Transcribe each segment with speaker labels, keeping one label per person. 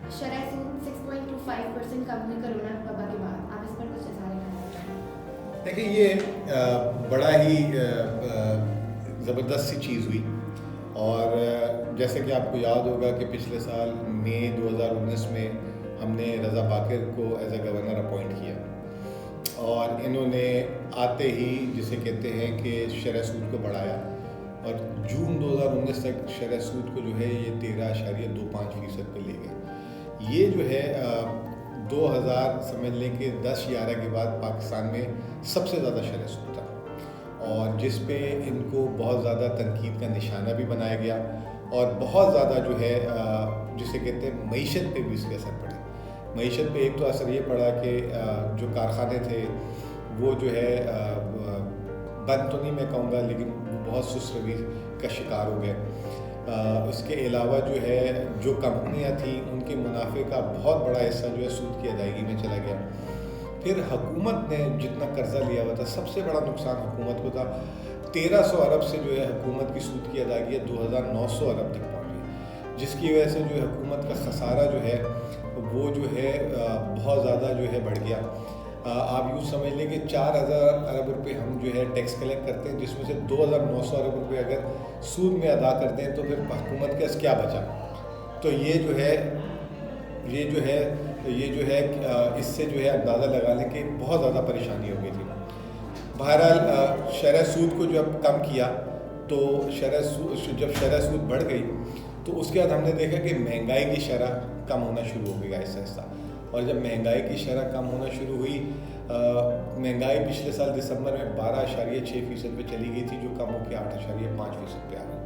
Speaker 1: شرح سود 6.25% کم ہوئی کرونا وبا کے بعد، آپ اس پر کچھ اظہار خیال کریں؟
Speaker 2: دیکھیں یہ بڑا ہی زبردست سی چیز ہوئی، اور جیسے کہ آپ کو یاد ہوگا کہ پچھلے سال مئی 2019 میں ہم نے رضا باقر کو ایز اے گورنر اپوائنٹ کیا، اور انہوں نے آتے ہی جسے کہتے ہیں کہ شرح سود کو بڑھایا، اور جون 2019 تک شرح سود کو جو ہے یہ 13.25% پہ لے گئے۔ یہ جو ہے 2000 سمجھ لیں کہ 10/11 کے بعد پاکستان میں سب سے زیادہ شرح سود تھا، اور جس پہ ان کو بہت زیادہ تنقید کا نشانہ بھی بنایا گیا، اور بہت زیادہ جو ہے جسے کہتے ہیں معیشت پہ بھی اس کے اثر پڑے۔ معیشت پہ ایک تو اثر یہ پڑا کہ جو کارخانے تھے وہ جو ہے بند تو نہیں میں کہوں گا، لیکن وہ بہت سست روی کا شکار ہو گئے۔ اس کے علاوہ جو ہے جو کمپنیاں تھیں ان کے منافع کا بہت بڑا حصہ جو ہے سود کی ادائیگی میں چلا گیا۔ پھر حکومت نے جتنا قرضہ لیا ہوا تھا، سب سے بڑا نقصان حکومت کو تھا۔ 1300 ارب سے جو ہے حکومت کی سود کی ادائیگی 2900 ارب تک پہنچ گئی، جس کی وجہ سے جو ہے حکومت کا خسارہ جو ہے وہ جو ہے بہت زیادہ جو ہے بڑھ گیا۔ آپ یوں سمجھ لیں کہ 4000 ارب روپے ہم جو ہے ٹیکس کلیکٹ کرتے ہیں، جس میں سے 2900 ارب روپے اگر سود میں ادا کرتے ہیں تو پھر حکومت کے پاس کیا بچا؟ تو یہ جو ہے اس سے جو ہے اندازہ لگا لیں کہ بہت زیادہ پریشانی ہو گئی تھی۔ بہرحال شرح سود کو جب کم کیا تو جب شرح سود بڑھ گئی تو اس کے بعد ہم نے دیکھا کہ مہنگائی کی شرح کم ہونا شروع ہو گئی آہستہ آہستہ، اور جب مہنگائی کی شرح کم ہونا شروع ہوئی، مہنگائی پچھلے سال دسمبر میں 12.6% پہ چلی گئی تھی، جو کم ہو کے 8.5% پہ آ گئی۔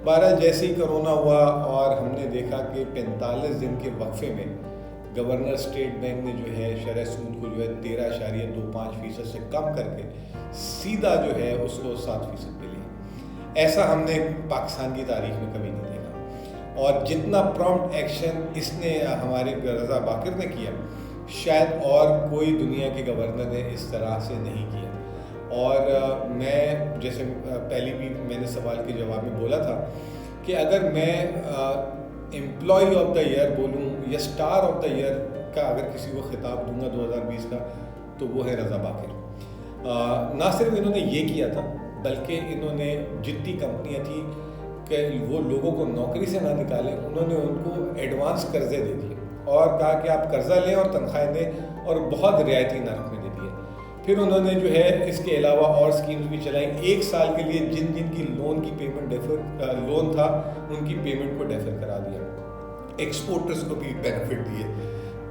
Speaker 2: بہرحال جیسے ہی کرونا ہوا اور ہم نے دیکھا کہ 45 دن کے وقفے میں گورنر اسٹیٹ بینک نے جو ہے شرح سود کو جو ہے 13.25% سے کم کر کے سیدھا جو ہے اس کو 7% پہ لیا۔ ایسا ہم نے پاکستان کی تاریخ میں کبھی نہیں دیکھا، اور جتنا پرومپٹ ایکشن اس نے ہمارے رضا باقر نے کیا، شاید اور کوئی دنیا کے گورنر نے اس طرح سے نہیں کیا۔ اور میں جیسے پہلی بھی میں نے سوال کے جواب میں بولا تھا کہ اگر میں امپلائی آف دا ایئر بولوں یا اسٹار آف دا ایئر کا اگر کسی کو خطاب دوں گا 2020 کا، تو وہ ہے رضا باقر۔ نہ صرف انہوں نے یہ کیا تھا، بلکہ انہوں نے جتنی کمپنیاں تھیں کہ وہ لوگوں کو نوکری سے نہ نکالیں، انہوں نے ان کو ایڈوانس قرضے دے دیے اور کہا کہ آپ قرضہ لیں اور تنخواہیں دیں، اور بہت رعایتی نرخ میں دے دیے۔ پھر انہوں نے جو ہے اس کے علاوہ اور اسکیمز بھی چلائیں، 1 سال کے لیے جن کی لون کی پیمنٹ لون تھا ان کی پیمنٹ کو ڈیفر کرا دیا، ایکسپورٹرز کو بھی بینیفٹ دیے۔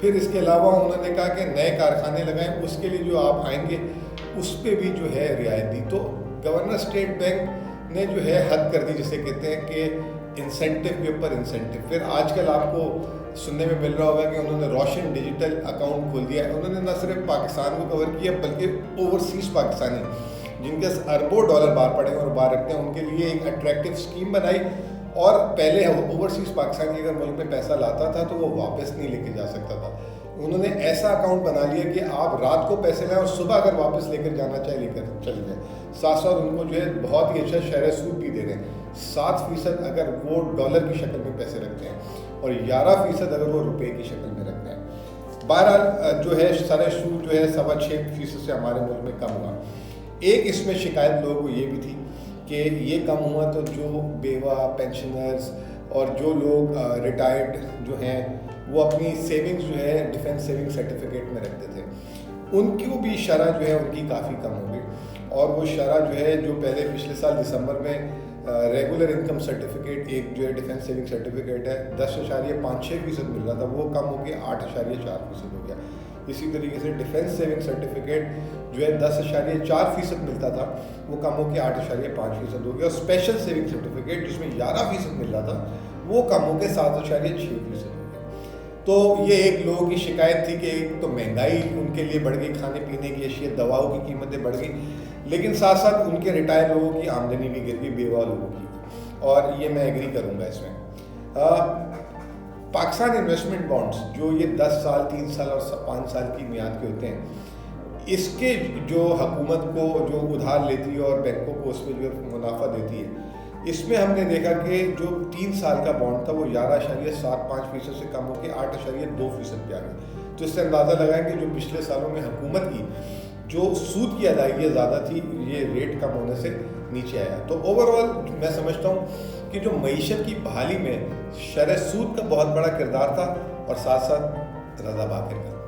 Speaker 2: پھر اس کے علاوہ انہوں نے کہا کہ نئے کارخانے لگائیں، اس کے لیے جو آپ آئیں گے اس پہ بھی جو ہے رعایت دی۔ تو گورنر اسٹیٹ بینک نے جو ہے حد کر دی، جسے کہتے ہیں کہ انسینٹیو کے اوپر انسینٹیو۔ پھر آج کل آپ کو سننے میں مل رہا ہوگا کہ انہوں نے روشن ڈیجیٹل اکاؤنٹ کھول دیا ہے۔ انہوں نے نہ صرف پاکستان کو کور کیا بلکہ اوورسیز پاکستانی جن کے اربوں ڈالر باہر پڑے ہیں اور باہر رکھتے ہیں ان کے لیے ایک اٹریکٹیو اسکیم بنائی۔ اور پہلے اوورسیز پاکستانی اگر ملک میں پیسہ لاتا تھا تو وہ واپس نہیں لے کے جا سکتا تھا۔ انہوں نے ایسا اکاؤنٹ بنا لیا کہ آپ رات کو پیسے لائیں اور صبح اگر واپس لے کر جانا چاہے لے کر چلے جائیں۔ ساتھ ساتھ ان کو جو ہے بہت ہی اچھا شرح سود بھی دے رہے ہیں، 7% اگر وہ ڈالر کی شکل میں پیسے رکھتے ہیں اور 11% اگر وہ روپے کی شکل میں رکھتے ہیں۔ بہرحال جو ہے شرح سود جو ہے 6.25% سے ہمارے ملک میں کم ہوا۔ ایک اس میں شکایت لوگوں کو یہ بھی تھی کہ یہ کم ہوا تو جو بیوہ، پینشنرز اور جو لوگ ریٹائرڈ جو ہیں وہ اپنی سیونگز جو ہے ڈیفینس سیونگ سرٹیفکیٹ میں رکھتے تھے، ان کی بھی شرح جو ہے ان کی کافی کم ہو گئی، اور وہ شرح جو ہے جو پہلے پچھلے سال دسمبر میں ریگولر انکم سرٹیفکیٹ ایک جو ہے ڈیفینس سیونگ سرٹیفکیٹ ہے 10.56% مل رہا تھا، وہ کم ہو کے 8.4% ہو گیا۔ اسی طریقے سے ڈیفینس سیونگ سرٹیفکیٹ جو ہے 10.4% ملتا تھا وہ کم ہو کے 8.5% ہو گیا، اور اسپیشل سیونگ سرٹیفکیٹ جس میں 11% مل رہا تھا وہ کم ہو کے 7.6% ہو گیا۔ تو یہ ایک لوگوں کی شکایت تھی کہ ایک تو مہنگائی ان کے لیے بڑھ گئی، کھانے پینے کی اشیاء، دواؤں کی قیمتیں بڑھ گئی، لیکن ساتھ ساتھ ان کے ریٹائر لوگوں کی آمدنی بھی گر گئی، بیوہ لوگوں کی، اور یہ میں ایگری کروں گا اس میں۔ پاکستان انویسٹمنٹ بانڈز جو یہ 10 سال، 3 سال اور 5 سال کی میعاد کے ہوتے ہیں، اس کے جو حکومت کو جو ادھار لیتی ہے اور بینکوں کو اس پہ جو منافع دیتی ہے، اس میں ہم نے دیکھا کہ جو 3 سال کا بانڈ تھا وہ 11.75% سے کم ہو کے 8.2% پہ آ گیا. تو اس سے اندازہ لگائیں کہ جو پچھلے سالوں میں حکومت کی جو سود کی ادائیگیاں زیادہ تھی یہ ریٹ کم ہونے سے نیچے آیا. تو اوور آل میں سمجھتا ہوں کہ جو معیشت کی بحالی میں شرح سود کا بہت بڑا کردار تھا اور ساتھ ساتھ رضا باقر کا.